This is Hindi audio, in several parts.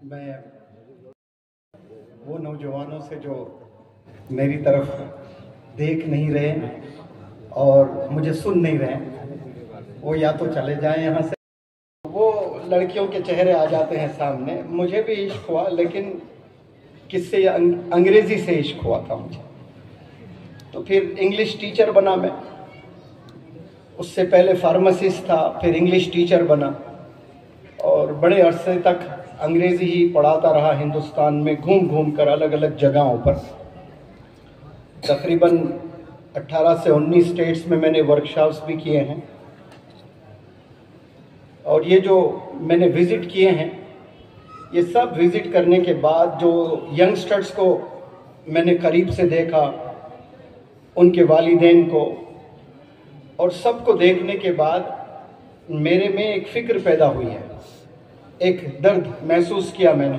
मैं वो नौजवानों से जो मेरी तरफ देख नहीं रहे और मुझे सुन नहीं रहे, वो या तो चले जाएं यहाँ से। वो लड़कियों के चेहरे आ जाते हैं सामने। मुझे भी इश्क हुआ, लेकिन किससे? अंग्रेजी से इश्क हुआ था मुझे। तो फिर इंग्लिश टीचर बना मैं। उससे पहले फार्मासिस्ट था, फिर इंग्लिश टीचर बना और बड़े अरसे तक अंग्रेजी ही पढ़ाता रहा हिंदुस्तान में, घूम घूम कर अलग अलग जगहों पर। तकरीबन 18 से 19 स्टेट्स में मैंने वर्कशॉप्स भी किए हैं। और ये जो मैंने विज़िट किए हैं, ये सब विज़िट करने के बाद जो यंगस्टर्स को मैंने करीब से देखा, उनके वालिदैन को, और सबको देखने के बाद मेरे में एक फ़िक्र पैदा हुई है, एक दर्द महसूस किया मैंने।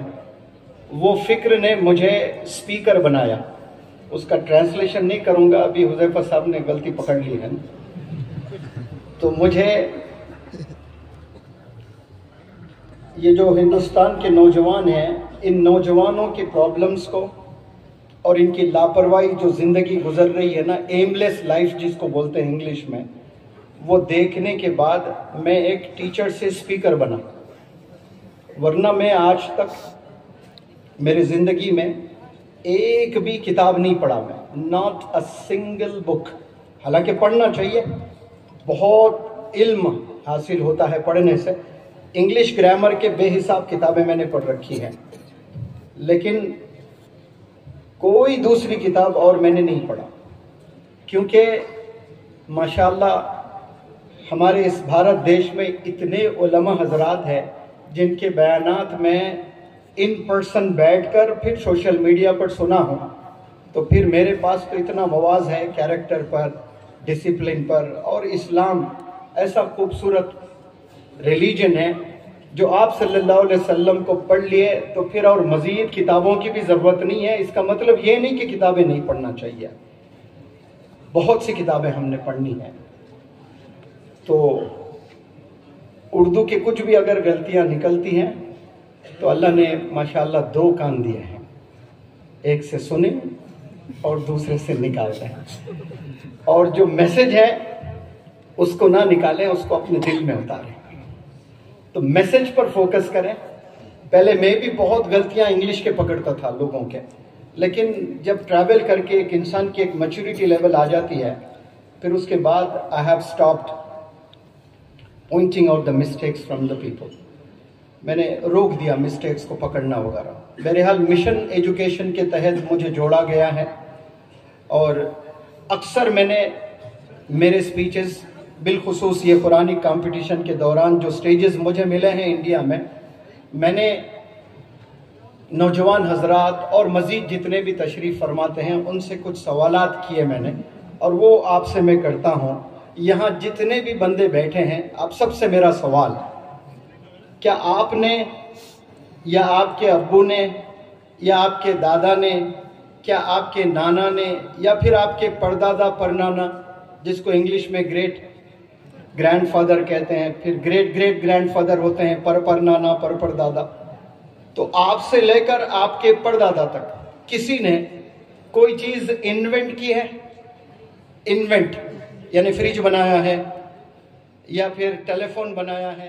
वो फ़िक्र ने मुझे स्पीकर बनाया। उसका ट्रांसलेशन नहीं करूँगा, अभी हुज़ैफा साहब ने गलती पकड़ ली है। तो मुझे ये जो हिंदुस्तान के नौजवान हैं, इन नौजवानों की प्रॉब्लम्स को और इनकी लापरवाही जो ज़िंदगी गुजर रही है ना, एमलेस लाइफ जिसको बोलते हैं इंग्लिश में, वो देखने के बाद मैं एक टीचर से स्पीकर बना। वरना मैं आज तक मेरी ज़िंदगी में एक भी किताब नहीं पढ़ा मैं, नॉट अ सिंगल बुक। हालांकि पढ़ना चाहिए, बहुत इल्म हासिल होता है पढ़ने से। इंग्लिश ग्रामर के बेहिसाब किताबें मैंने पढ़ रखी हैं, लेकिन कोई दूसरी किताब और मैंने नहीं पढ़ा, क्योंकि माशाल्लाह हमारे इस भारत देश में इतने उलमा हजरात हैं जिनके बयानात में इन पर्सन बैठकर फिर सोशल मीडिया पर सुना हूँ। तो फिर मेरे पास तो इतना मवाज है कैरेक्टर पर, डिसिप्लिन पर। और इस्लाम ऐसा खूबसूरत रिलीजन है जो आप सल्लल्लाहु अलैहि वसल्लम को पढ़ लिए तो फिर और मज़ीद किताबों की भी ज़रूरत नहीं है। इसका मतलब ये नहीं कि किताबें नहीं पढ़ना चाहिए, बहुत सी किताबें हमने पढ़नी है। तो उर्दू के कुछ भी अगर गलतियां निकलती हैं तो अल्लाह ने माशाल्लाह 2 कान दिए हैं, एक से सुने और दूसरे से निकालते हैं। और जो मैसेज है उसको ना निकालें, उसको अपने दिल में उतारें। तो मैसेज पर फोकस करें। पहले मैं भी बहुत गलतियां इंग्लिश के पकड़ता था लोगों के, लेकिन जब ट्रैवल करके एक इंसान की एक मैच्योरिटी लेवल आ जाती है, फिर उसके बाद I have stopped pointing out the mistakes from the people. मैंने रोक दिया मिस्टेक्स को पकड़ना वगैरह। बहरहाल मिशन एजुकेशन के तहत मुझे जोड़ा गया है और अक्सर मैंने मेरे स्पीचेस, बिलखुसूस ये कुरानिक कंपटीशन के दौरान जो स्टेजेस मुझे मिले हैं इंडिया में, मैंने नौजवान हजरात और मज़ीद जितने भी तशरीफ़ फरमाते हैं उनसे कुछ सवालात किए मैंने, और वो आपसे मैं करता हूँ। यहाँ जितने भी बंदे बैठे हैं, आप सबसे मेरा सवाल, क्या आपने या आपके अब्बू ने या आपके दादा ने, क्या आपके नाना ने, या फिर आपके परदादा परनाना, जिसको इंग्लिश में ग्रेट ग्रैंडफादर कहते हैं, फिर ग्रेट ग्रेट ग्रैंडफादर होते हैं, परनाना, परदादा, तो आपसे लेकर आपके परदादा तक किसी ने कोई चीज़ इन्वेंट की है? इन्वेंट यानी फ्रिज बनाया है या फिर टेलीफोन बनाया है